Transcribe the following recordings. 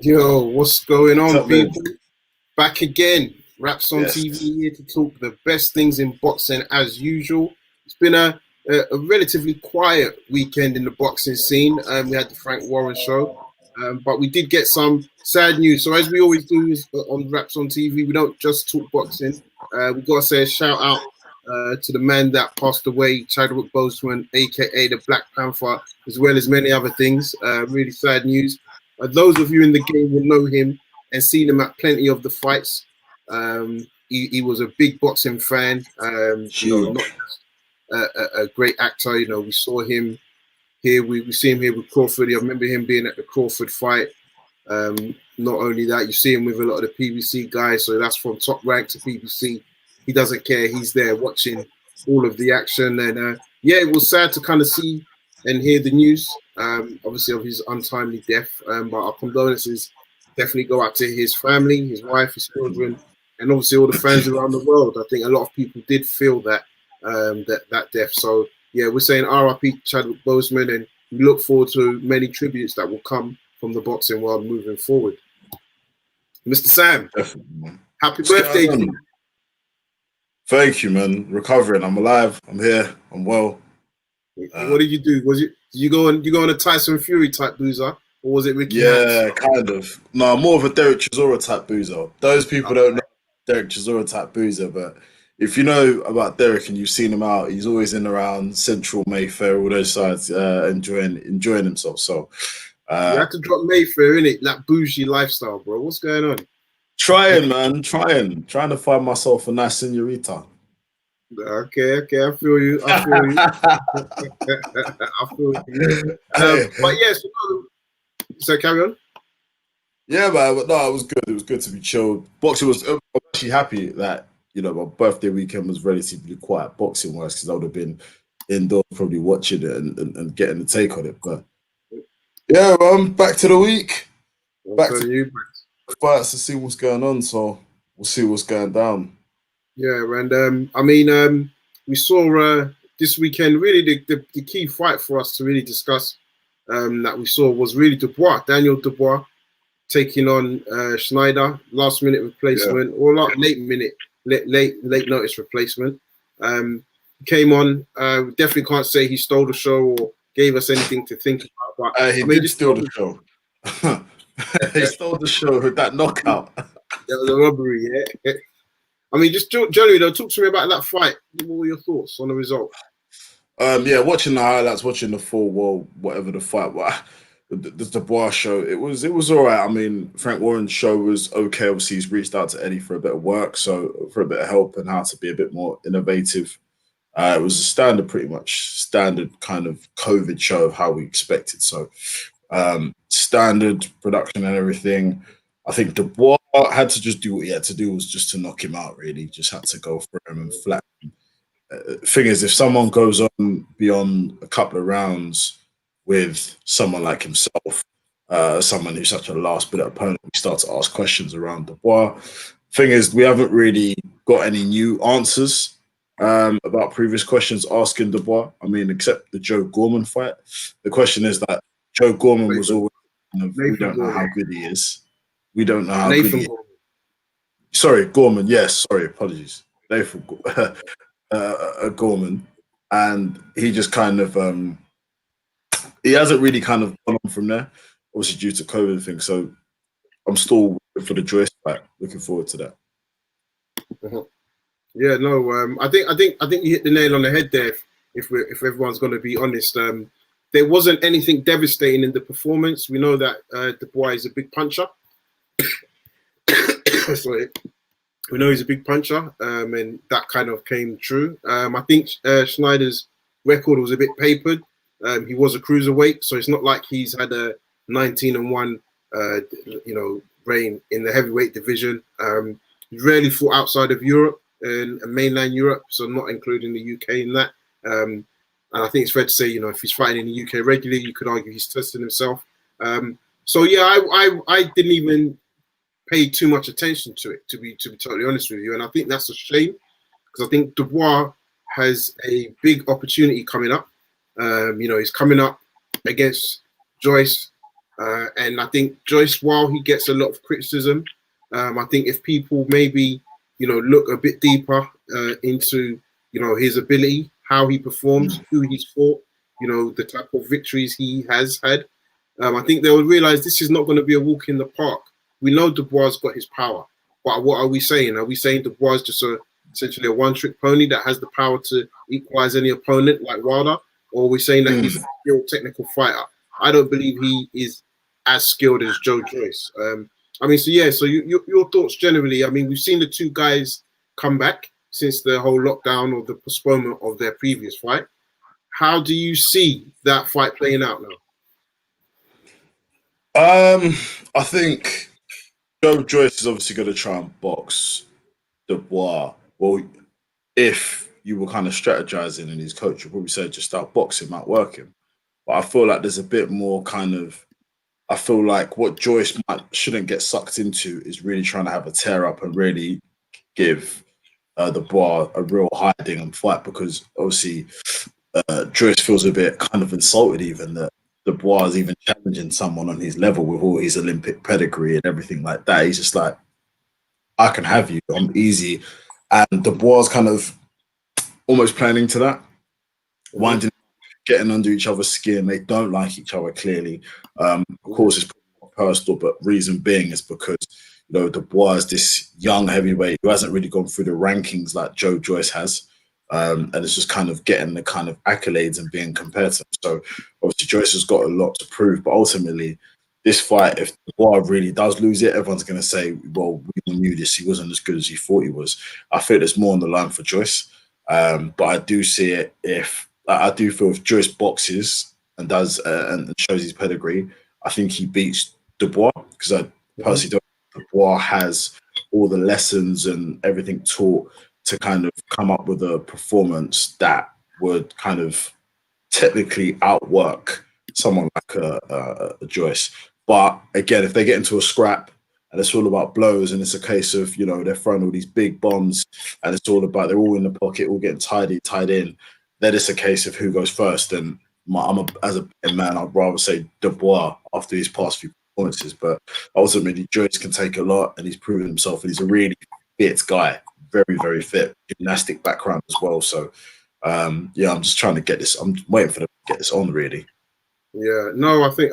Yo, what's going What's on, up, man? people? Back again. Raps on Yes. TV here to talk the best things in boxing as usual. It's been a relatively quiet weekend in the boxing scene. We had the Frank Warren show, but we did get some sad news. So as we always do on Raps on TV, we don't just talk boxing. We got to say a shout out to the man that passed away, Chadwick Boseman, aka the Black Panther, as well as many other things. Really sad news. Those of you in the game will know him and seen him at plenty of the fights. He was a big boxing fan. Not Huge. just a great actor. We saw him here. We see him here with Crawford. I remember him being at the Crawford fight. Not only that, you see him with a lot of the PBC guys. So that's from Top Rank to PBC. He doesn't care. He's there watching all of the action. And yeah, it was sad to kind of see and hear the news, obviously, of his untimely death. But our condolences definitely go out to his family, his wife, his children, and obviously all the fans around the world. I think a lot of people did feel that that death. So yeah, we're saying RIP Chadwick Boseman, and we look forward to many tributes that will come from the boxing world moving forward. Mr. Sam, Definitely, man. happy What's birthday going to on? you. Thank you, man. Recovering. I'm alive. I'm here. I'm well. What did you do? Did you go on a Tyson Fury type boozer, or was it Ricky Hatton? Yeah, kind of. No, I'm more of a Derek Chisora type boozer. Those people don't know Derek Chisora type boozer, but if you know about Derek and you've seen him out, he's always in around Central Mayfair, all those sides, enjoying himself. So, You uh, had to drop Mayfair, innit? That bougie lifestyle, bro. What's going on? trying, man, trying to find myself a nice senorita. Okay, I feel you. I feel you. I feel you. But yes, so carry on. Yeah, man. But no, it was good. It was good to be chilled. Boxing was. I'm actually happy that my birthday weekend was relatively quiet boxing wise because I would have been indoors probably watching it and getting the take on it. But yeah, back to the week, I'm back to telling you. the fights to see what's going on. So we'll see what's going down. Yeah, and I mean, we saw this weekend really the key fight for us to really discuss that we saw was really Daniel Dubois taking on Schneider, last minute Yeah, replacement or late notice replacement. Came on. Definitely can't say he stole the show or gave us anything to think about. But he I mean, did just steal the show. He stole the show with that knockout. the robbery. Yeah. I mean, just generally though, talk to me about that fight. What were your thoughts on the result? Yeah, watching the highlights, watching the full well, whatever the fight was, the Dubois show, it was all right. I mean, Frank Warren's show was okay. Obviously, he's reached out to Eddie for a bit of work, so for a bit of help and how to be a bit more innovative. It was a pretty much standard kind of COVID show of how we expected. So standard production and everything. I think Dubois had to just do what he had to do was just to knock him out. Really, just had to go for him and flat. Thing is, if someone goes on beyond a couple of rounds with someone like himself, someone who's such a last minute opponent, we start to ask questions around Dubois. Thing is, we haven't really got any new answers about previous questions asking Dubois. I mean, except the Joe Gorman fight. The question is that Joe Gorman was always we Nathan don't know how Gorman. good he is. We don't know how good he Nathan is. Gorman. Sorry, Gorman. Yes, sorry, apologies. Nathan Gorman, and he just kind of he hasn't really kind of gone on from there, obviously due to COVID thing. So I'm still waiting for the Joyce fight. Looking forward to that. Yeah, no, I think you hit the nail on the head there. If everyone's going to be honest, there wasn't anything devastating in the performance. We know that Dubois is a big puncher. Sorry, we know he's a big puncher, and that kind of came true. I think Schneider's record was a bit papered. He was a cruiserweight, so it's not like he's had a 19-1, reign in the heavyweight division. He rarely fought outside of Europe and mainland Europe, so not including the UK in that. And I think it's fair to say, if he's fighting in the UK regularly, you could argue he's testing himself. So yeah, I didn't even pay too much attention to it, to be totally honest with you, and I think that's a shame because I think Dubois has a big opportunity coming up. He's coming up against Joyce, And I think Joyce, while he gets a lot of criticism, I think if people maybe, look a bit deeper into, his ability, how he performs, who he's fought, the type of victories he has had, I think they will realize this is not going to be a walk in the park. We know Dubois got his power, but what are we saying? Are we saying Dubois is just essentially a one-trick pony that has the power to equalize any opponent like Wilder? Or are we saying that he's a real technical fighter? I don't believe he is as skilled as Joe Joyce. So your thoughts generally. I mean, we've seen the two guys come back since the whole lockdown or the postponement of their previous fight. How do you see that fight playing out now? I think Joe Joyce is obviously going to try and box Dubois. Well, if you were kind of strategizing and his coach would probably say just start boxing, might work him. But I feel like there's a bit more I feel like what Joyce shouldn't get sucked into is really trying to have a tear up and really give Dubois a real hiding and fight, because obviously Joyce feels a bit kind of insulted even that Dubois is even challenging someone on his level with all his Olympic pedigree and everything like that. He's just like, I can have you, I'm easy. And Dubois kind of almost playing into that, winding, getting under each other's skin. They don't like each other clearly. Of course, it's personal, but reason being is because Dubois is this young heavyweight who hasn't really gone through the rankings like Joe Joyce has, and it's just kind of getting the kind of accolades and being compared to him. So obviously Joyce has got a lot to prove, but ultimately this fight, if Dubois really does lose it, everyone's going to say, well, we knew this, he wasn't as good as he thought he was. I feel there's more on the line for Joyce, but I do see it I do feel if Joyce boxes and does and shows his pedigree, I think he beats Dubois, because I personally don't think Dubois has all the lessons and everything taught to kind of come up with a performance that would kind of technically outwork someone like a Joyce. But again, if they get into a scrap and it's all about blows and it's a case of, they're throwing all these big bombs and it's all about, they're all in the pocket, all getting tied in, then it's a case of who goes first. And as a man, I'd rather say Dubois after his past few performances. But ultimately, Joyce can take a lot and he's proven himself, and he's a really fit guy, very, very fit, gymnastic background as well. So, I'm just trying to get this. I'm waiting for them to get this on, really. Yeah, no, I think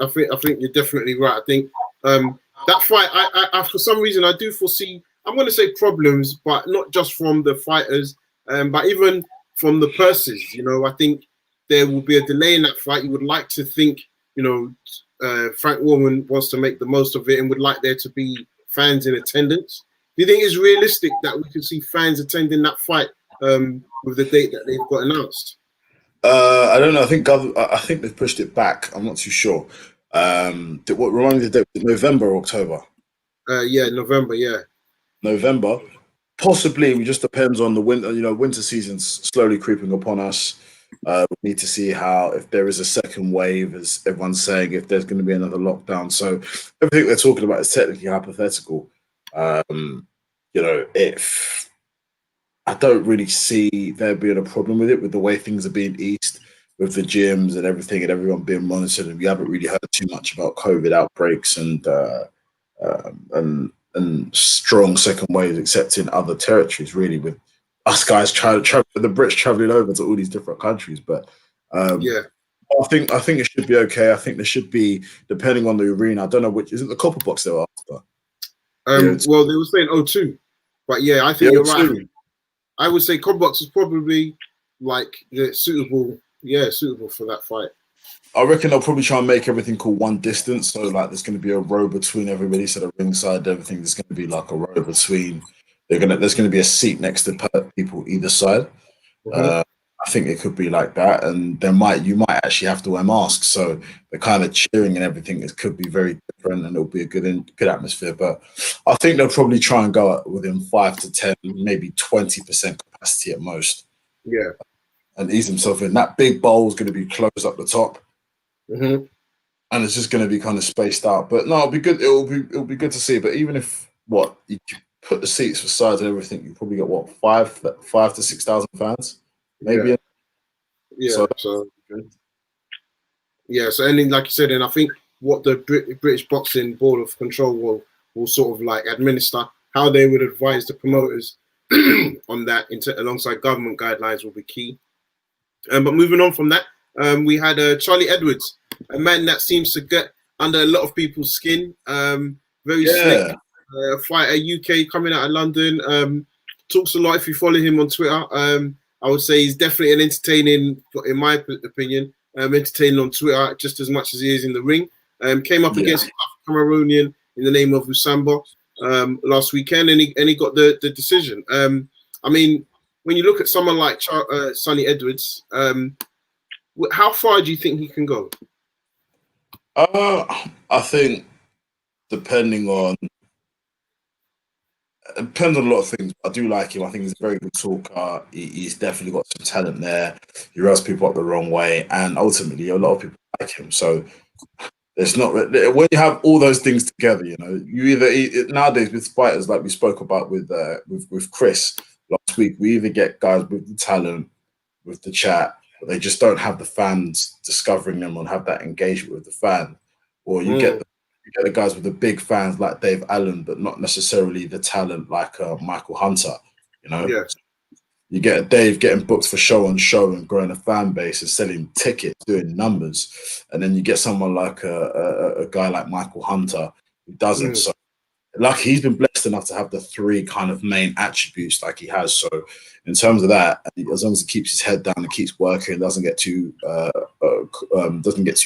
you're definitely right. I think that fight, I for some reason I do foresee, I'm going to say problems, but not just from the fighters, but even from the purses. I think there will be a delay in that fight. You would like to think, Frank Warren wants to make the most of it and would like there to be fans in attendance. Do you think it's realistic that we could see fans attending that fight with the date that they've got announced? I don't know. I think they've pushed it back. I'm not too sure. What remind me of the date? November or October? Yeah, November. Yeah, November. Possibly. It just depends on the winter. Winter season's slowly creeping upon us. We need to see if there is a second wave, as everyone's saying, if there's going to be another lockdown. So everything they're talking about is technically hypothetical. If I don't really see there being a problem with it, with the way things are being eased, with the gyms and everything, and everyone being monitored, and we haven't really heard too much about COVID outbreaks and strong second waves, except in other territories. Really, with us guys the Brits traveling over to all these different countries, but yeah. I think it should be okay. I think there should be, depending on the arena. I don't know which, is it the Copper Box they were after? Well, they were saying O2, but yeah, I think you're right. I would say Combox is probably suitable for that fight. I reckon they'll probably try and make everything called one distance. So there's going to be a row between everybody. So the ringside, everything, there's going to be like a row between. There's going to be a seat next to people either side. I think it could be like that, and you might actually have to wear masks. So the kind of cheering and everything could be very different, and it'll be a good atmosphere. But I think they'll probably try and go within 5 to 10, maybe 20% capacity at most. Yeah, and ease themselves in. That big bowl is going to be closed up the top. And it's just going to be kind of spaced out. But no, it'll be good. It'll be good to see. But even if you put the seats for sides and everything, you probably get 5 to 6,000 fans, maybe. Yeah. So and then, like you said, and I think what the British Boxing Board of Control will sort of like administer. How they would advise the promoters on that alongside government guidelines will be key. But moving on from that, we had Charlie Edwards, a man that seems to get under a lot of people's skin. Very slick fighter, UK, coming out of London. Talks a lot. If you follow him on Twitter, I would say he's definitely an entertaining, in my opinion, entertaining on Twitter just as much as he is in the ring. Came up against a Cameroonian in the name of Usamba last weekend, and he got the decision. I mean, when you look at someone like Sonny Edwards, how far do you think he can go? I think depends on a lot of things. I do like him. I think he's a very good talker. He's definitely got some talent there. He rubs people up the wrong way, and ultimately, a lot of people like him. So it's not when you have all those things together. You know, you either nowadays with fighters like we spoke about with Chris last week, we either get guys with the talent, with the chat, but they just don't have the fans discovering them and have that engagement with the fan, or you get the guys with the big fans like Dave Allen, but not necessarily the talent like Michael Hunter. You know, you get Dave getting booked for show on show and growing a fan base and selling tickets, doing numbers, and then you get someone like a guy like Michael Hunter who doesn't. So, like, he's been blessed enough to have the three kind of main attributes like he has. So, in terms of that, as long as he keeps his head down and keeps working, doesn't get too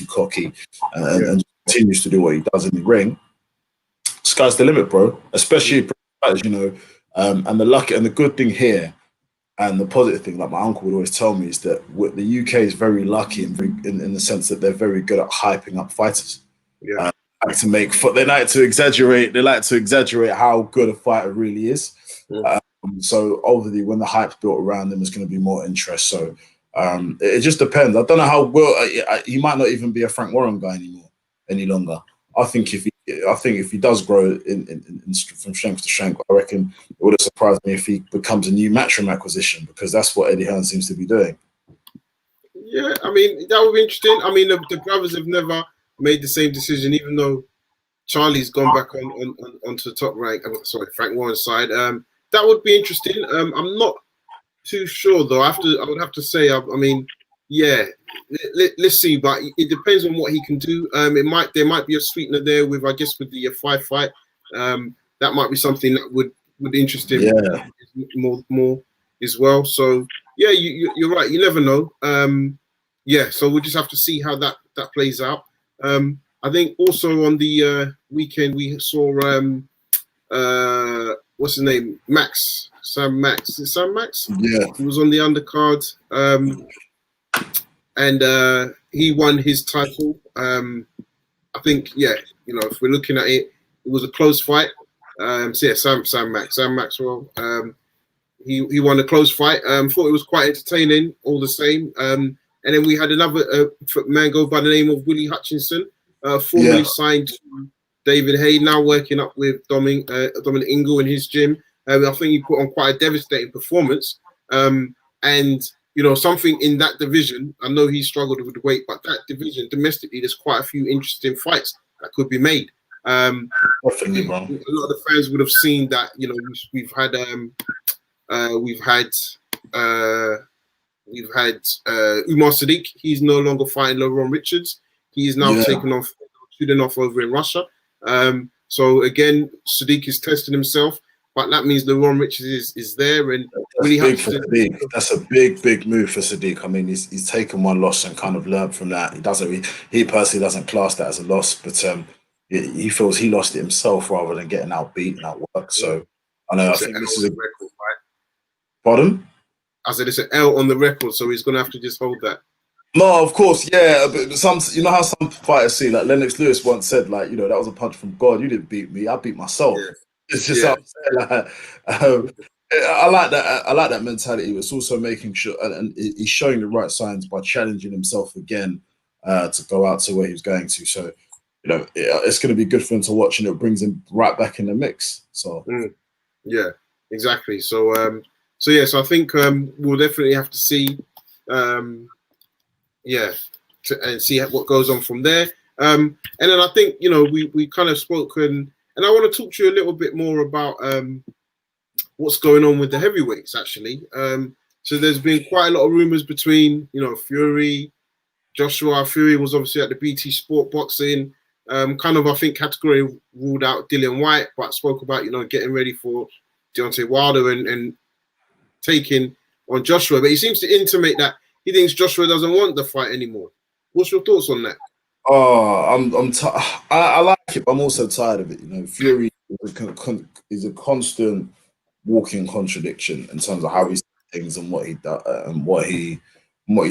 cocky, and continues to do what he does in the ring, sky's the limit, bro. Especially as you know, and the good thing here, and the positive thing, like my uncle would always tell me, is that the UK is very lucky in the sense that they're very good at hyping up fighters. Yeah. They like to exaggerate how good a fighter really is. So obviously, when the hype's built around them, there's going to be more interest. So it just depends. I don't know how well he might not even be a Frank Warren guy any longer. I think if he does grow from strength to strength, I reckon it would have surprised me if he becomes a new Matchroom acquisition, because that's what Eddie Hearn seems to be doing. Yeah, I mean, that would be interesting. I mean, the brothers have never made the same decision, even though Charlie's gone back onto the top rank. Sorry, Frank Warren's side. That would be interesting. I'm not too sure though. I would have to say. I mean, yeah. Let's see, but it depends on what he can do. There might be a sweetener there with the 5 fight. That might be something that would interest him more as well. So yeah, you're right. You never know. So we'll just have to see how that plays out. I think also on the weekend we saw what's his name? Sam Max. Is it Sam Max? Yeah. He was on the undercard. And he won his title. I think, if we're looking at it, it was a close fight. Sam Maxwell. He won a close fight. Thought it was quite entertaining, all the same. And then we had another man go by the name of Willie Hutchinson, formerly signed to David Hay, now working up with Dominic Ingle in his gym. I think he put on quite a devastating performance. And something in that division, I know he struggled with the weight, but that division domestically, there's quite a few interesting fights that could be made. Definitely, bro. A lot of the fans would have seen that. We've had Umar Sadiq. He's no longer fighting LeRon Richards. He is now shooting off over in Russia. So again, Sadiq is testing himself. But that means LeRon Richards is there, and really big for Sadiq. That's a big move for Sadiq. I mean, he's taken one loss and kind of learned from that. He personally doesn't class that as a loss, but he feels he lost it himself rather than getting outbeat and outworked. So I think this is a record fight. Pardon? I said it's an L on the record, so he's going to have to just hold that. No, of course, yeah. But some, how some fighters see, like Lennox Lewis once said, like, that was a punch from God. You didn't beat me, I beat myself. Yeah. It's just what I'm saying. I like that. I like that mentality. It's also making sure, and he's showing the right signs by challenging himself again to go out to where he was going to. So, it's going to be good for him to watch, and it brings him right back in the mix. So, yeah, exactly. So, so I think we'll definitely have to see, and see what goes on from there. And then I think, you know, we kind of spoke, and I want to talk to you a little bit more about what's going on with the heavyweights, actually. So there's been quite a lot of rumors between, you know, Fury, Joshua. Fury was obviously at the BT Sport Boxing. Kind of, I think, category ruled out Dillian White, but spoke about, you know, getting ready for Deontay Wilder and taking on Joshua. But he seems to intimate that he thinks Joshua doesn't want the fight anymore. What's your thoughts on that? Oh, I like it, but I'm also tired of it. You know, Fury is a constant walking contradiction in terms of how he says things and what he does and what he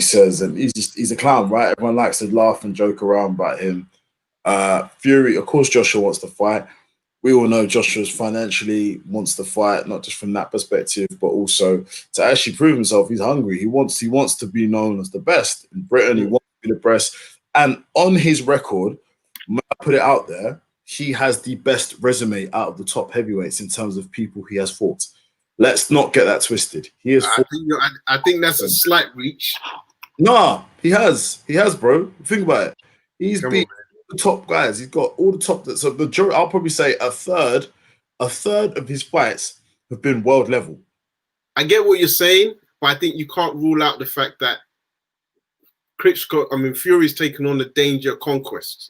says, and he's a clown, right? Everyone likes to laugh and joke around about him. Fury, of course, Joshua wants to fight. We all know Joshua's financially wants to fight, not just from that perspective, but also to actually prove himself. He's hungry. He wants to be known as the best in Britain. He wants to be the best. And on his record, I put it out there, he has the best resume out of the top heavyweights in terms of people he has fought. Let's not get that twisted. He has fought. I think that's a slight reach. Nah, he has, bro. Think about it. He's beat the top guys. He's got all the top. So the jury, I'll probably say a third of his fights have been world level. I get what you're saying, but I think you can't rule out the fact that Fury's taken on more dangerous conquests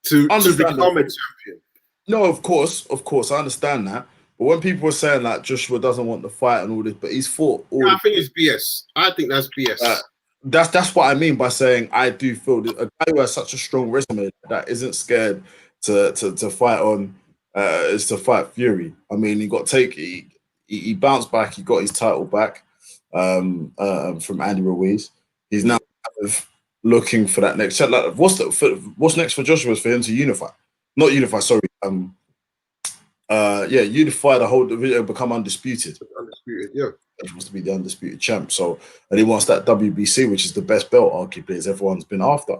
to become a champion. No, of course, I understand that. But when people are saying like Joshua doesn't want the fight and all this, but he's fought all. I think it's BS. I think that's BS. That's what I mean by saying I do feel that a guy who has such a strong resume that isn't scared to fight on is to fight Fury. I mean, he bounced back. He got his title back from Andy Ruiz. He's now kind of looking for that next. Like, what's next for Joshua is for him to unify, not unify. Sorry, unify the whole division, become undisputed. Undisputed, yeah. He wants to be the undisputed champ. So, and he wants that WBC, which is the best belt, arguably, as everyone's been after.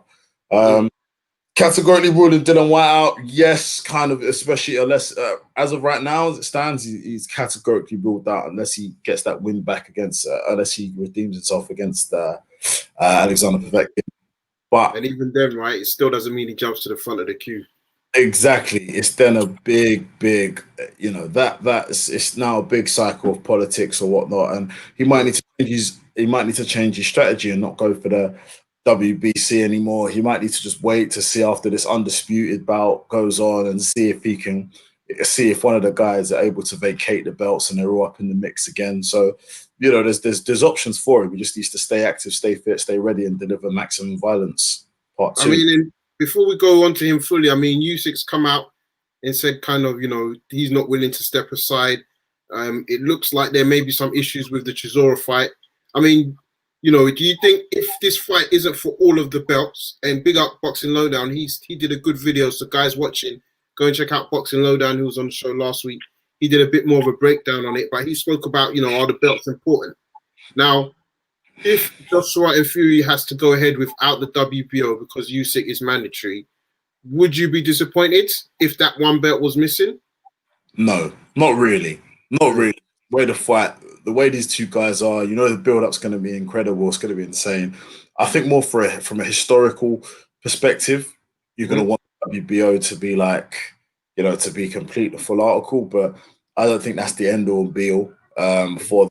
Categorically ruling Dillian White out, yes, kind of, especially unless, as of right now, as it stands, he's categorically ruled out unless he gets that win back against, unless he redeems himself against Alexander Povetkin. And even then, right, it still doesn't mean he jumps to the front of the queue. Exactly. It's then a big, you know, it's now a big cycle of politics or whatnot, and he might need to change his strategy and not go for the WBC anymore. He might need to just wait to see after this undisputed bout goes on and see if one of the guys are able to vacate the belts and they're all up in the mix again. So, you know, there's options for him. He just needs to stay active, stay fit, stay ready, and deliver maximum violence. Part 2. I mean, before we go on to him fully, I mean, Usyk's come out and said kind of, you know, he's not willing to step aside. It looks like there may be some issues with the Chisora fight. I mean, you know, do you think if this fight isn't for all of the belts, and big up Boxing Lowdown, he did a good video, so guys watching, go and check out Boxing Lowdown, who was on the show last week. He did a bit more of a breakdown on it, but he spoke about, you know, are the belts important? Now, if Joshua and Fury has to go ahead without the WBO because Usyk is mandatory, would you be disappointed if that one belt was missing? No, not really. Not really. The way these two guys are, you know, the build-up's going to be incredible. It's going to be insane. I think more from a historical perspective, you're going to want WBO to be like, you know, to be complete, the full article. But I don't think that's the end-all and be-all for.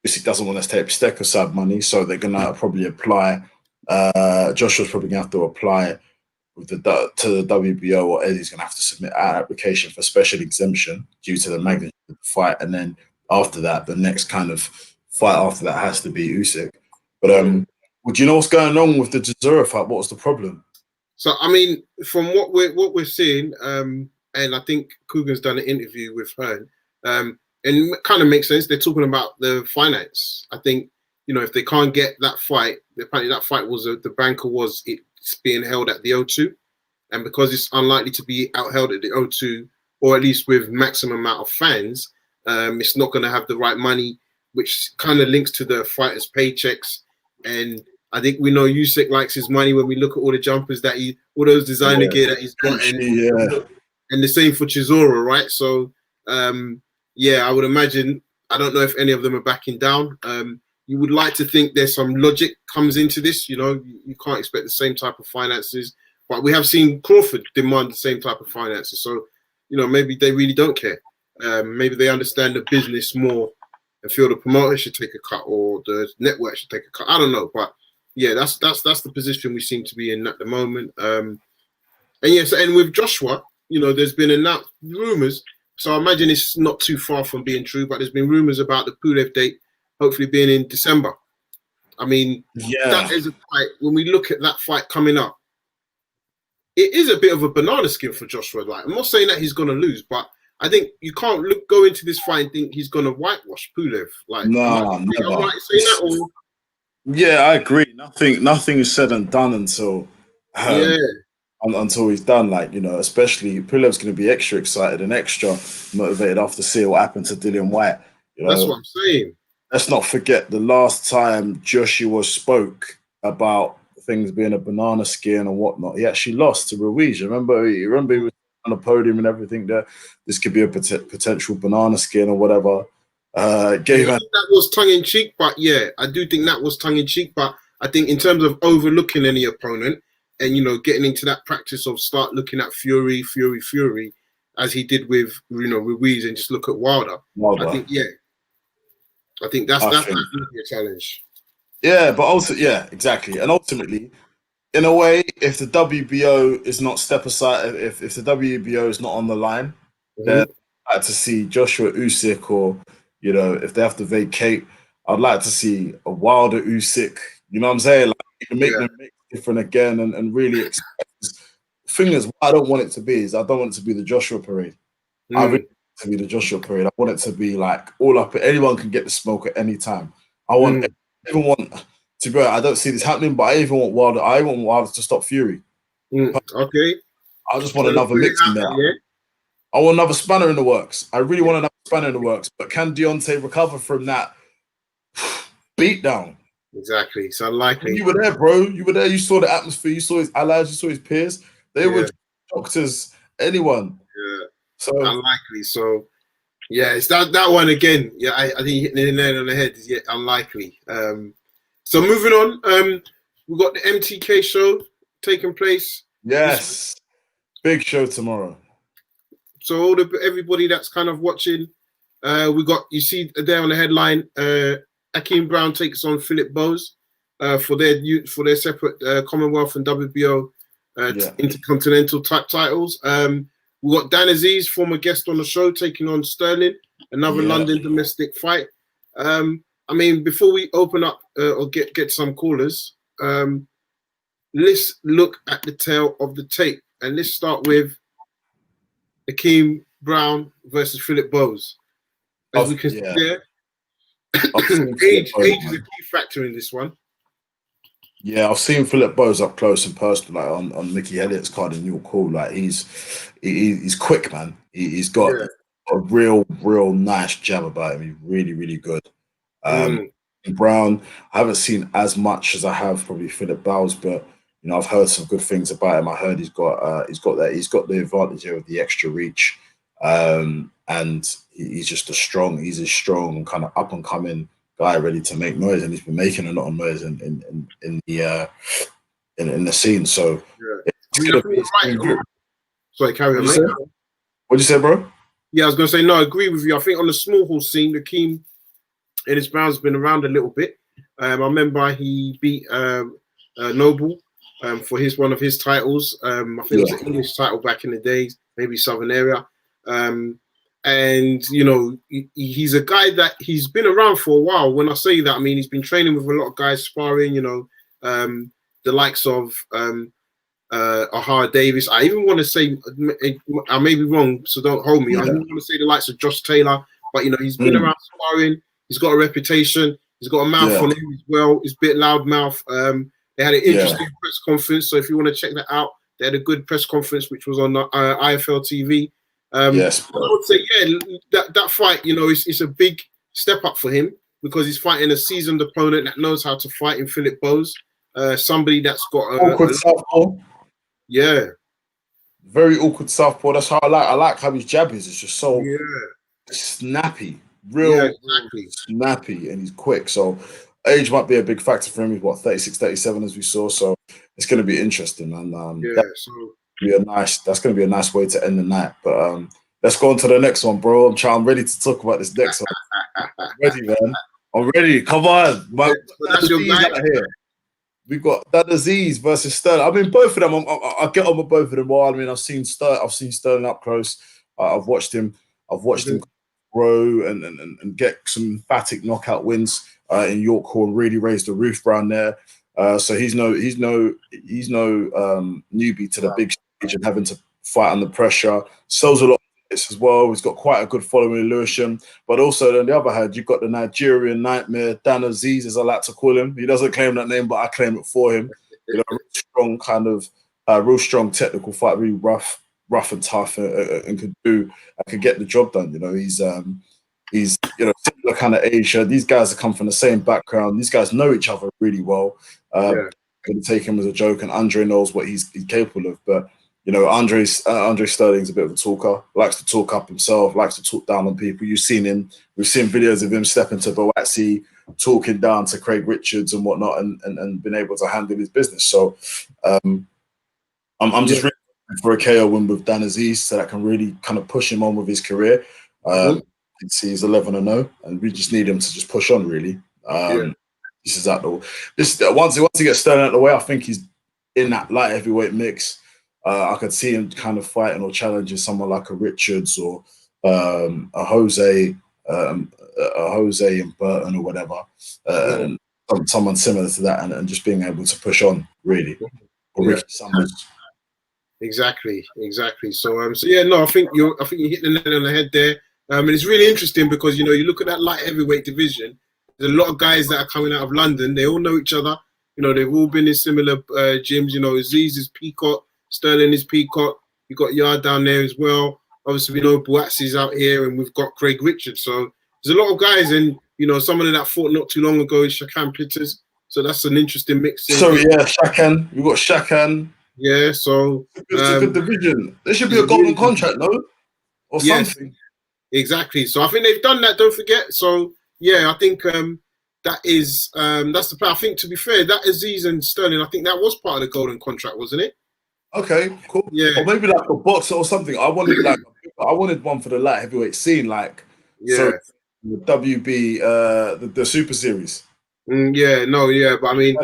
Usyk doesn't want to take step aside money, so they're going to probably apply. Joshua's probably going to have to apply with to the WBO, or Eddie's going to have to submit an application for special exemption due to the magnitude of the fight. And then after that, the next kind of fight after that has to be Usyk. But would you know what's going on with the Chisora fight? What was the problem? So, I mean, from what we're seeing, and I think Coogan's done an interview with her, and it kind of makes sense. They're talking about the finance. I think, you know, if they can't get that fight, apparently that fight was the banker was it's being held at the O2, and because it's unlikely to be held at the O2, or at least with maximum amount of fans, it's not going to have the right money, which kind of links to the fighters' paychecks. And I think we know Usyk likes his money when we look at all the jumpers all those designer gear that he's got, and the same for Chisora, right? So, I would imagine, I don't know if any of them are backing down. you would like to think there's some logic comes into this. You know, you can't expect the same type of finances, but we have seen Crawford demand the same type of finances. So, you know, maybe they really don't care. Maybe they understand the business more and feel the promoter should take a cut or the network should take a cut. I don't know, but yeah, that's the position we seem to be in at the moment. And yes, and with Joshua, you know, there's been announced rumors. So I imagine it's not too far from being true, but there's been rumors about the Pulev date hopefully being in December. I mean, that is a fight. When we look at that fight coming up, it is a bit of a banana skin for Joshua. Like, I'm not saying that he's going to lose, but I think you can't go into this fight and think he's going to whitewash Pulev. Like, no, never. I'm right saying that, or yeah, I agree. Nothing is said and done until until he's done. Like, you know, especially Pulev's going to be extra excited and extra motivated after seeing what happened to Dillian White. You know, that's what I'm saying. Let's not forget the last time Joshua spoke about things being a banana skin and whatnot, he actually lost to Ruiz. Remember he was on the podium and everything there. This could be a potential banana skin or whatever. I think that was tongue-in-cheek, but yeah, I do think that was tongue-in-cheek, but I think in terms of overlooking any opponent and, you know, getting into that practice of start looking at Fury, as he did with, you know, Ruiz and just look at Wilder. I think, yeah. I think that's a challenge. Yeah, but also, yeah, exactly. And ultimately, in a way, if the WBO is not step aside, if the WBO is not on the line, then I'd like to see Joshua Usyk, or, you know, if they have to vacate, I'd like to see a Wilder Usyk. You know what I'm saying? Like, you can make them different again and really expect. The thing is, what I don't want it to be is I don't want it to be the Joshua parade. I really want it to be the Joshua parade. I want it to be like all up. Anyone can get the smoke at any time. I even want to be honest, I don't see this happening, but I even want Wilder. I want Wilder to stop Fury. Okay. I just want another mix in there. Yeah? I want another spanner in the works. I really want another spanner in the works. But can Deontay recover from that beatdown? Exactly. It's unlikely. You were there, bro. You were there. You saw the atmosphere. You saw his allies. You saw his peers. They were doctors. Anyone. Yeah. So unlikely. So yeah, it's that one again. Yeah, I think hitting the nail on the head is unlikely. So moving on, we've got the MTK show taking place. Yes, big show tomorrow. So everybody that's kind of watching, we got, you see there on the headline, Akeem Brown takes on Philip Bowes for their separate Commonwealth and WBO intercontinental type titles. We got Dan Azeez, former guest on the show, taking on Sterling, another London domestic fight. I mean, before we open up or get some callers, let's look at the tail of the tape, and let's start with Akeem Brown versus Philip Bowes. As we can see there, age is a key factor in this one. Yeah, I've seen Philip Bowes up close and personal, like on Mickey Elliott's card in Your Call. Like he's quick, man. He's got a real nice jab about him. He's really, really good. Brown, I haven't seen as much as I have probably Philip Bowes, but you know, I've heard some good things about him. I heard he's got the advantage here of the extra reach, and he's a strong kind of up and coming guy ready to make noise, and he's been making a lot of noise in the scene. So sorry, carry on, mate. What'd you say, bro? Yeah, I was gonna say no, I agree with you. I think on the small hall scene, Akeem and his Brown's been around a little bit. I remember he beat Noble for one of his titles. I think it was an English title back in the days, maybe Southern area. And, you know, he's a guy that he's been around for a while. When I say that, I mean, he's been training with a lot of guys, sparring, you know, the likes of Ahara Davis. I even want to say, I may be wrong, so don't hold me. I even want to say the likes of Josh Taylor. But, you know, he's been around sparring. He's got a reputation. He's got a mouth on him as well. He's a bit loud mouth. They had an interesting press conference. So if you want to check that out, they had a good press conference, which was on IFL TV. Yes, I would say, that fight, you know, it's a big step up for him because he's fighting a seasoned opponent that knows how to fight in Philip Bowes. Somebody that's got awkward southpaw. Yeah, very awkward southpaw. That's how I like how his jab is. It's just so snappy, real snappy, and he's quick. So age might be a big factor for him. He's what, 36, 37 as we saw. So it's going to be interesting, and that's going to be a nice way to end the night. But let's go on to the next one, bro. I'm ready to talk about this next one. I'm ready, man. I'm ready. Come on, that's your guy out here. We've got that Azeez versus Sterling. I mean, both of them. I get on with both of them. Well, I mean, I've seen Sterling up close. I've watched him. Him grow and get some emphatic knockout wins in York Hall. Really raised the roof around there. So he's no newbie to the big stage and having to fight under pressure. Sells a lot of hits as well. He's got quite a good following in Lewisham. But also on the other hand, you've got the Nigerian nightmare, Dan Azeez, as I like to call him. He doesn't claim that name, but I claim it for him. You know, real strong technical fight, really rough and tough, and could get the job done. You know, he's similar kind of age. These guys have come from the same background. These guys know each other really well. Going to take him as a joke, and Andre knows what he's capable of. But you know, Andre Sterling's a bit of a talker. Likes to talk up himself. Likes to talk down on people. We've seen videos of him stepping to Boatsi, talking down to Craig Richards and whatnot, and been able to handle his business. So I'm just really looking for a KO win with Dan Azeez, so that can really kind of push him on with his career. He's 11-0, and we just need him to just push on. Really, this is once he gets Sterling out of the way, I think he's in that light heavyweight mix. I could see him kind of fighting or challenging someone like a Richards or a Jose and Burton or whatever, and someone similar to that, and just being able to push on really. Or Ricky Summers. Exactly. So I think you hit the nail on the head there. And it's really interesting because, you know, you look at that light heavyweight division, there's a lot of guys that are coming out of London. They all know each other. You know, they've all been in similar gyms. You know, Azeez is Peacock, Sterling is Peacock. You've got Yard down there as well. Obviously, we know Boatsi's out here, and we've got Craig Richards. So there's a lot of guys, and, you know, someone that fought not too long ago is Shakan Plitters. So that's an interesting mix. Shakan. We've got Shakan. Yeah, so it's a good division. There should be a golden contract, no? Or something. Exactly. So I think they've done that, don't forget. So yeah, I think that's the plan. I think, to be fair, that Azeez and Sterling, I think that was part of the golden contract, wasn't it? Okay, cool. Yeah. Or maybe like a boxer or something. I wanted one for the light heavyweight scene, like the WB, the Super Series. But I mean, I think,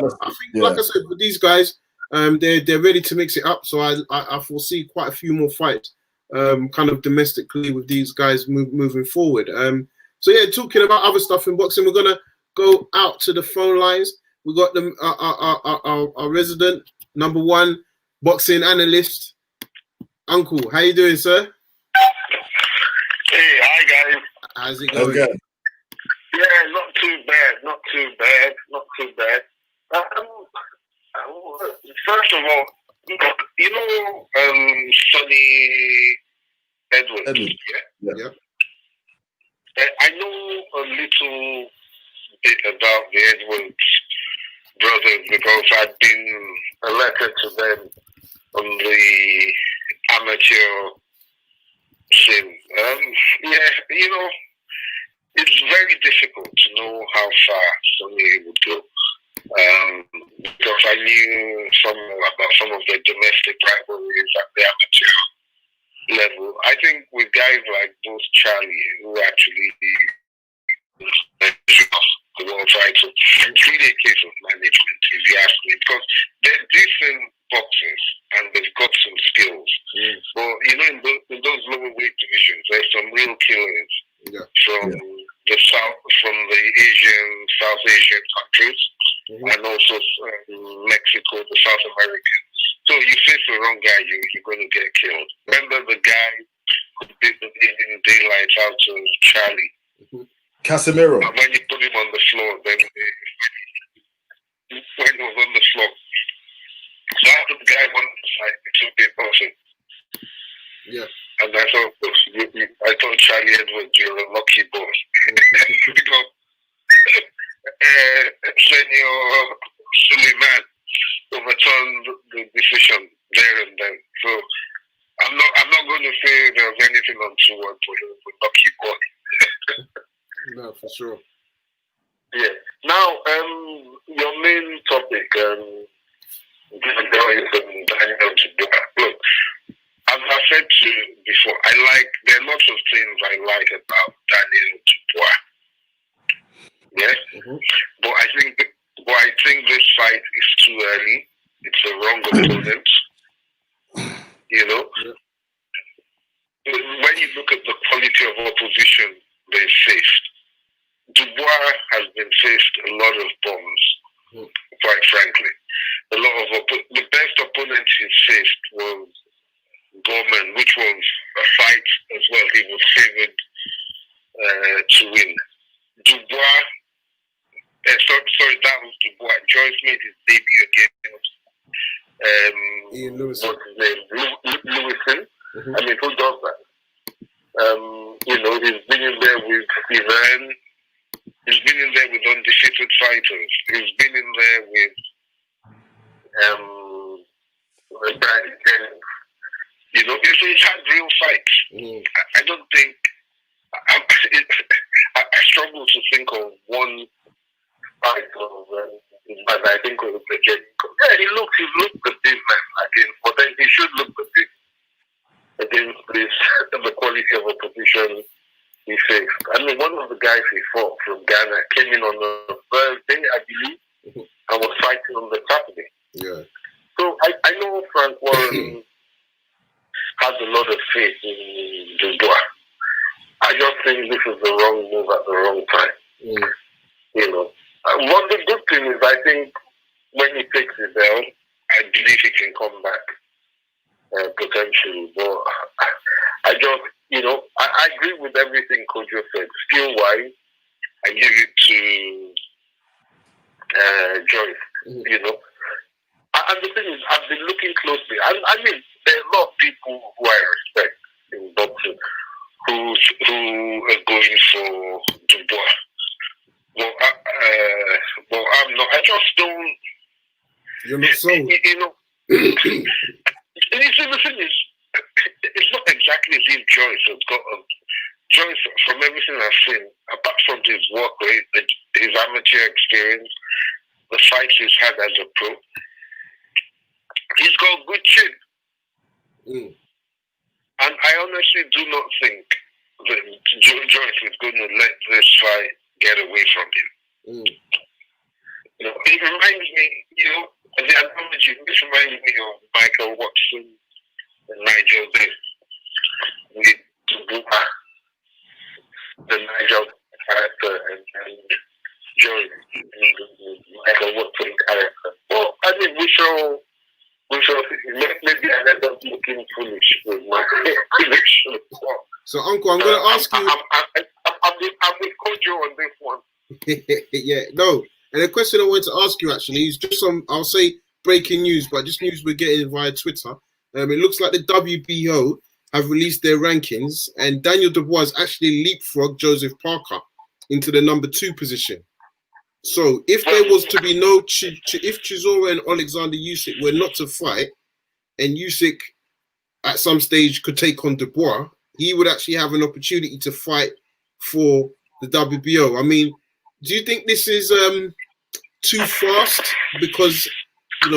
like I said, with these guys, they're ready to mix it up. So I foresee quite a few more fights, kind of domestically with these guys moving forward. Talking about other stuff in boxing, we're gonna go out to the phone lines. We got them, our resident number one boxing analyst, Uncle. How you doing, sir? Hey, hi guys. How's it going? Okay. Yeah, not too bad. First of all, Sonny Edwards. Yeah. I know a little bit about the Edwards brothers because I've been elected to them on the amateur scene. It's very difficult to know how far Sonny would go. Because I knew about some of the domestic rivalries at the amateur level. I think with guys like both Charlie, who actually the world title, it's really a case of management, if you ask me, because they're decent boxers and they've got some skills. But in those lower weight divisions, there's some real killers the South Asian countries, and also Mexico, the South American. So you face the wrong guy, you're going to get killed. Remember the guy who beat the living daylights out of Charlie? Casemiro. And when you put him on the floor, then when he was on the floor. So after the guy won the fight, it took the person. Yeah. And I thought Charlie Edwards, you're a lucky boy. Because Senor Suleiman overturned the decision there and then. So I'm not going to say there's anything untoward for him, for lucky boy. No, for sure. Yeah. Now, your main topic, Joyce and Daniel Dubois. Look, as I said to you before, there are lots of things I like about Daniel Dubois. Yes, but I think this fight is too early. It's a wrong opponent. You know, when you look at the quality of opposition they faced, Dubois has been faced a lot of bombs. Quite frankly, the best opponent he faced was Gorman, which was a fight as well. He was favored to win. Dubois. Sorry, that was Dubois. Joyce made his debut against Ian Lewison. What's his name? Lewison. I mean, who does that? He's been in there with Ivan. He's been in there with undefeated fighters. He's been in there with Brian Jennings. He's had real fights. I don't think I struggle to think of one fight but I think it was again. Yeah, he looked the business against, but then he should look the business against the quality of opposition he faced. I mean, one of the guys he fought from Ghana came in on a Thursday, I believe, and was fighting on the Saturday. Yeah. So I know Frank Warren has a lot of faith in Dubois. I just think this is the wrong move at the wrong time. One the good thing is, I think when he takes it down, I believe he can come back potentially. But I just, I agree with everything Kojo said. Skill-wise, I give it to Joyce. And the thing is, I've been looking closely. I mean, there are a lot of people who I respect in boxing who are going for Dubois. Well, I'm not. I just don't. You're not sold. The thing is, it's not exactly as if Joyce has got Joyce, from everything I've seen, apart from his work rate, his amateur experience, the fights he's had as a pro, he's got a good chin. And I honestly do not think that Joyce is going to let this fight get away from him. It reminds me, the analogy, this reminds me of Michael Watson and Nigel Davis with Dubois, the Nigel character, and Joyce, Michael Watson character. Well, I mean, we shall maybe I end up looking foolish with my prediction. So, Uncle, I'm going to ask you. I'm with Kojo on this one. Yeah, no. And the question I wanted to ask you actually is just some, I'll say breaking news, but just news we're getting via Twitter. It looks like the WBO have released their rankings, and Daniel Dubois actually leapfrogged Joseph Parker into the number 2 position. So if there was to be if Chisora and Alexander Usyk were not to fight, and Usyk at some stage could take on Dubois, he would actually have an opportunity to fight for the WBO. I mean, do you think this is too fast? Because Of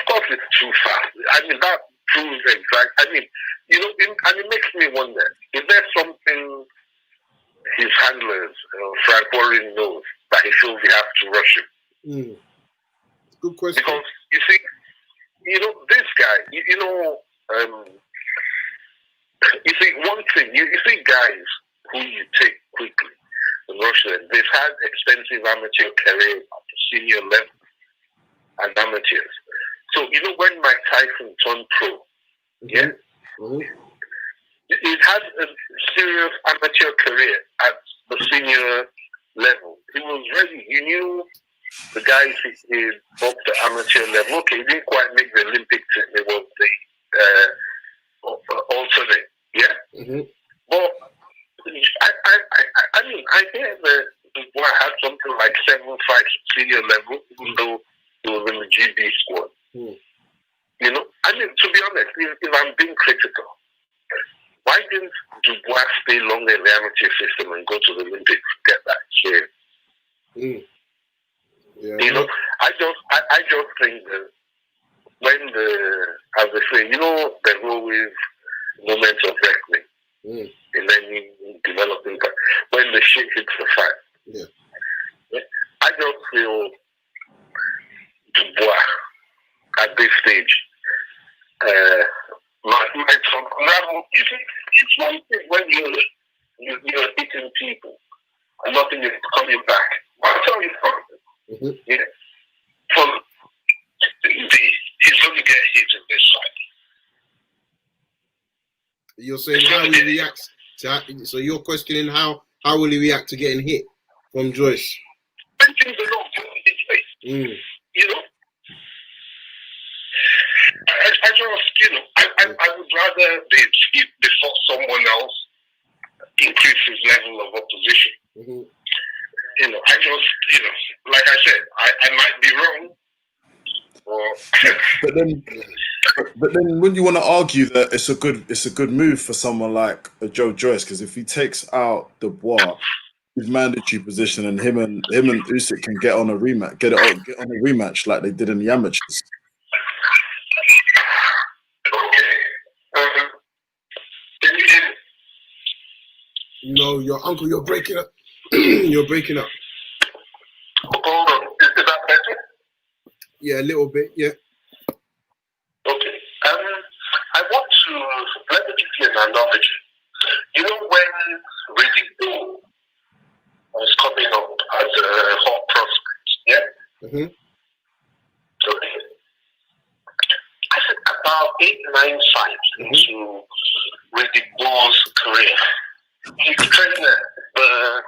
course it's too fast. I mean, that proves exact. I mean, and it makes me wonder: is there something his handlers, Frank Warren, knows that he feels he has to rush him? Good question. Because you see, this guy, you see one thing. You see guys who you take quickly in Russia. They've had extensive amateur careers at the senior level and amateurs. So when Mike Tyson turned pro, he had a serious amateur career at the senior level. He was ready. He knew the guys he boxed at amateur level. Okay, he didn't quite make the Olympic team. It was the alternate. Yeah. But I mean, I hear that Dubois had something like 7 fights at senior level, even though he was in the GB squad. I mean, to be honest, if I'm being critical, why didn't Dubois stay longer in the amateur system and go to the Olympics to get that experience? Yeah. I just think that when as they say, there's always moments of reckoning in any developing time. When the shit hits the fan. Yeah. I just feel Dubois at this stage, it's one thing when you're hitting people and nothing is coming back. I'll tell you something. Yeah. He's going to get hit in this fight. You're saying how will he react so you're questioning how will he react to getting hit from Joyce? When things are wrong, his face. I would rather before someone else increase his level of opposition. Like I said, I might be wrong. But then, wouldn't you want to argue that it's a good move for someone like Joe Joyce? Because if he takes out Dubois, his mandatory position, and him and Usyk can get on a rematch like they did in the amateurs. No, your uncle, you're breaking up. You're breaking up. Hold on, is that better? Yeah, a little bit. Yeah. Okay. I want to let me give you an analogy. When Riddick was coming up as a hot prospect, yeah. Okay. I said about 8-9 fights into Riddick Bull's career. His trainer, the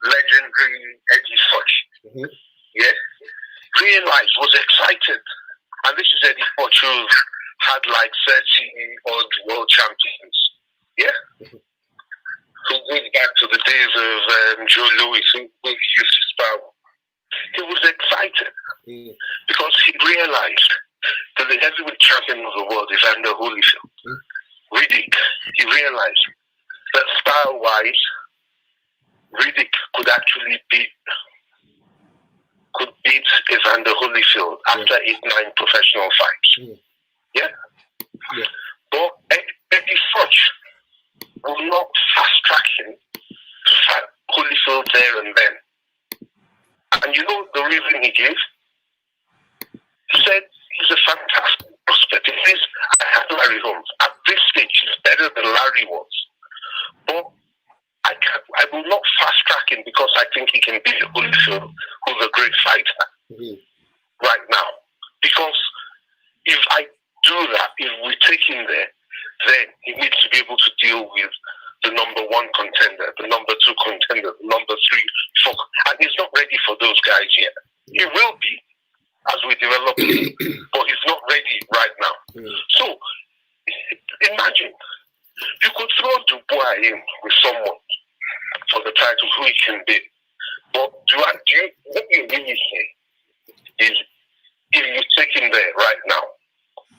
legendary Eddie Foch, realized, was excited. And this is Eddie Foch who had like 30 odd world champions. Yeah? Who goes back to the days of Joe Louis, who used to spar. He was excited because he realized that the heavyweight champion of the world is Evander Holyfield. Riddick, he realized that style-wise, Riddick could actually beat Evander Holyfield after 8-9 professional fights. Yeah? But Eddie Foch will not fast-track him to fight Holyfield there and then. And you know the reason he gave? He said he's a fantastic prospect. I have Larry Holmes. At this stage, he's better than Larry was. But I will not fast-track him because I think he can beat Holyfield, who's a great fighter right now. Because if I do that, if we take him there, then he needs to be able to deal with the number 1 contender, the number 2 contender, the number 3, 4. And he's not ready for those guys yet. He will be as we develop him, but he's not ready right now. So imagine you could throw Dubois in with someone for the title who he can beat. But what you really say is if you take him there right now,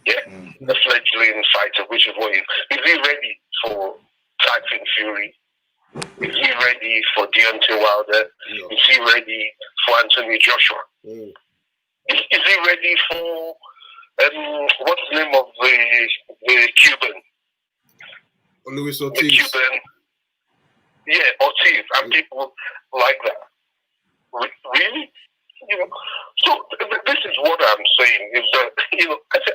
the fledgling fighter, which is what is he ready for Tyson Fury? Is he ready for Deontay Wilder? Is he ready for Anthony Joshua? Is he ready for what's the name of the Cuban? Luis The Ortiz. Cuban, Ortiz, and people like that. Really? So this is what I'm saying is that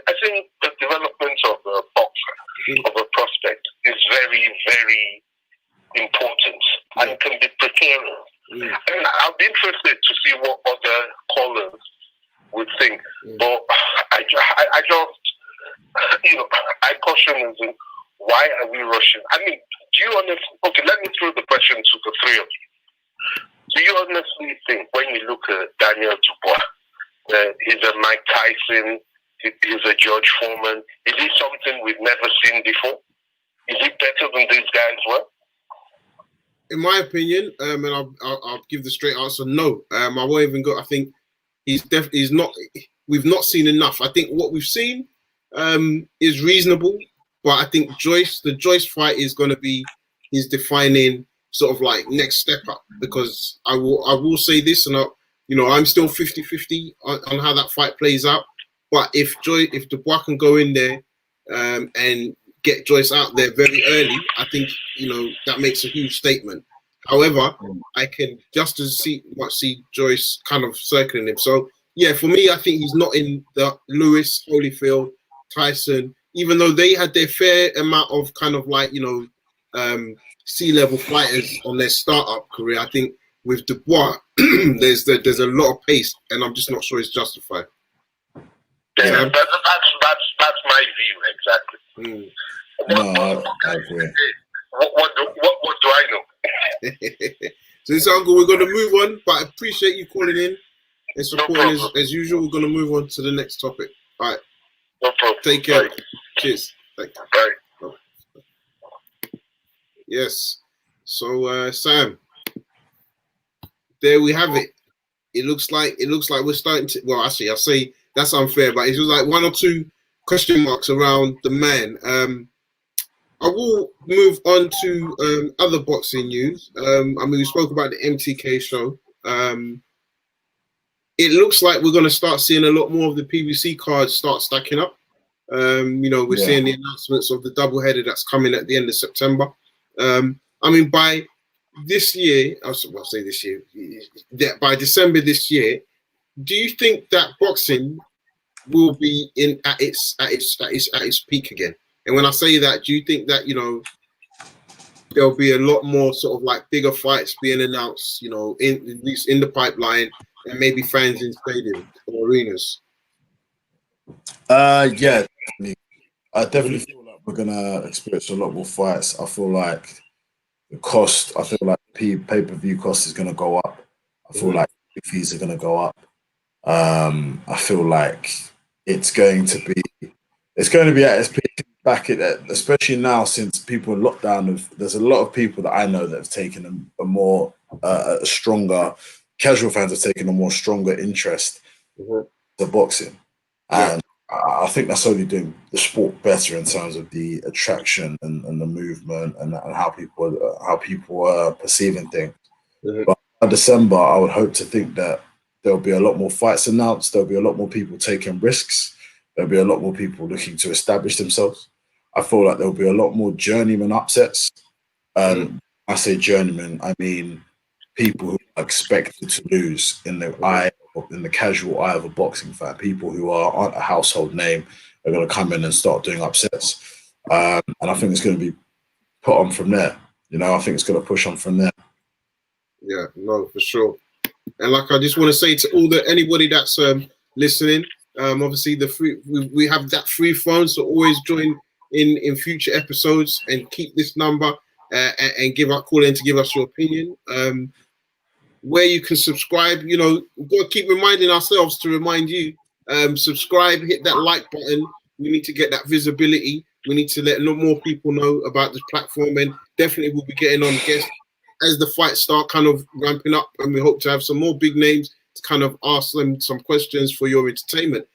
I think the development of a boxer, of a prospect, is very, very important and can be precarious. And I'll be interested to see what other callers would think. But I just, I caution as in, why are we rushing? I mean, do you honestly, okay, let me throw the question to the three of you. Do you honestly think when you look at Daniel Dubois, he's a Mike Tyson, he's a George Foreman, is he something we've never seen before? Is he better than these guys were? In my opinion, and I'll give the straight answer, no. I won't even go. I think he's not. We've not seen enough. I think what we've seen is reasonable. But I think the Joyce fight is going to be his defining sort of like next step up, because I will say this, and I'm still 50-50 on how that fight plays out. But if Dubois can go in there and get Joyce out there very early, I think that makes a huge statement. However, I can just as see Joyce kind of circling him. So yeah, for me, I think he's not in the Lewis, Holyfield, Tyson, even though they had their fair amount of kind of like C-level fighters on their startup career. I think with Dubois, there's a lot of pace, and I'm just not sure it's justified. Yeah, that's my view exactly. No, I agree. What do I know? So this uncle, we're going to move on, but I appreciate you calling in and supporting as usual. We're going to move on to the next topic. All right. No problem. Take care. Bye. Cheers. Thank you. Bye. Yes. So Sam, there we have it. It looks like we're starting to. Well, actually, I'll say that's unfair, but it's just like one or two question marks around the man. I will move on to other boxing news. We spoke about the MTK show. It looks like we're going to start seeing a lot more of the PBC cards start stacking up. We're seeing the announcements of the doubleheader that's coming at the end of September. By this year, I'll say this year, by December this year, do you think that boxing will be at its peak again? And when I say that, do you think that there'll be a lot more sort of like bigger fights being announced, at least in the pipeline, and maybe fans in stadiums or arenas? Yeah, I definitely feel like we're gonna experience a lot more fights. I feel like the cost, I feel like pay-per-view cost is gonna go up. I feel like fees are gonna go up. I feel like it's going to be at its peak back at, especially now since people in lockdown. There's a lot of people that I know that have taken a stronger, casual fans have taken a more stronger interest to boxing, and I think that's only doing the sport better in terms of the attraction and the movement and how people are perceiving things. But by December, I would hope to think that there'll be a lot more fights announced. There'll be a lot more people taking risks. There'll be a lot more people looking to establish themselves. I feel like there'll be a lot more journeyman upsets. I say journeyman, I mean people who are expected to lose in the casual eye of a boxing fan. People who aren't a household name are going to come in and start doing upsets. And I think it's going to be put on from there. I think it's going to push on from there. Yeah, no, for sure. And I just want to say to anybody that's listening, obviously we have that free phone, so always join in future episodes and keep this number and call in to give us your opinion. Where you can subscribe, we've got to keep reminding ourselves to remind you, subscribe, hit that like button. We need to get that visibility. We need to let a lot more people know about this platform, and definitely we'll be getting on guests as the fights start kind of ramping up, and we hope to have some more big names to kind of ask them some questions for your entertainment.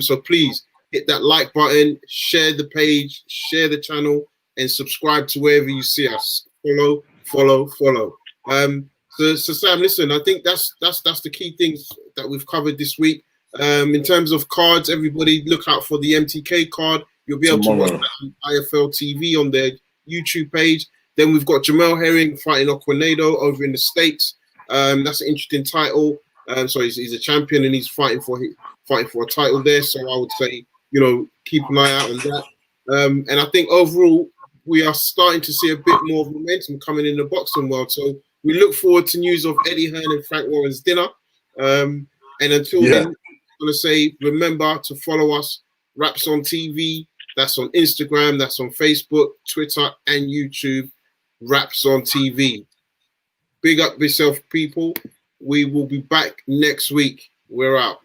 So please hit that like button, share the page, share the channel, and subscribe to wherever you see us. Follow. So Sam, listen, I think that's the key things that we've covered this week. In terms of cards, everybody look out for the MTK card. You'll be able to watch that on IFL TV on their YouTube page. Then we've got Jamel Herring fighting Aquanado over in the States. That's an interesting title. So he's a champion and he's fighting for a title there. So I would say, keep an eye out on that. And I think overall we are starting to see a bit more of momentum coming in the boxing world. So we look forward to news of Eddie Hearn and Frank Warren's dinner. And until then, I'm going to say, remember to follow us, Raps on TV. That's on Instagram, that's on Facebook, Twitter, and YouTube. Raps on TV. Big up yourself, people. We will be back next week. We're out.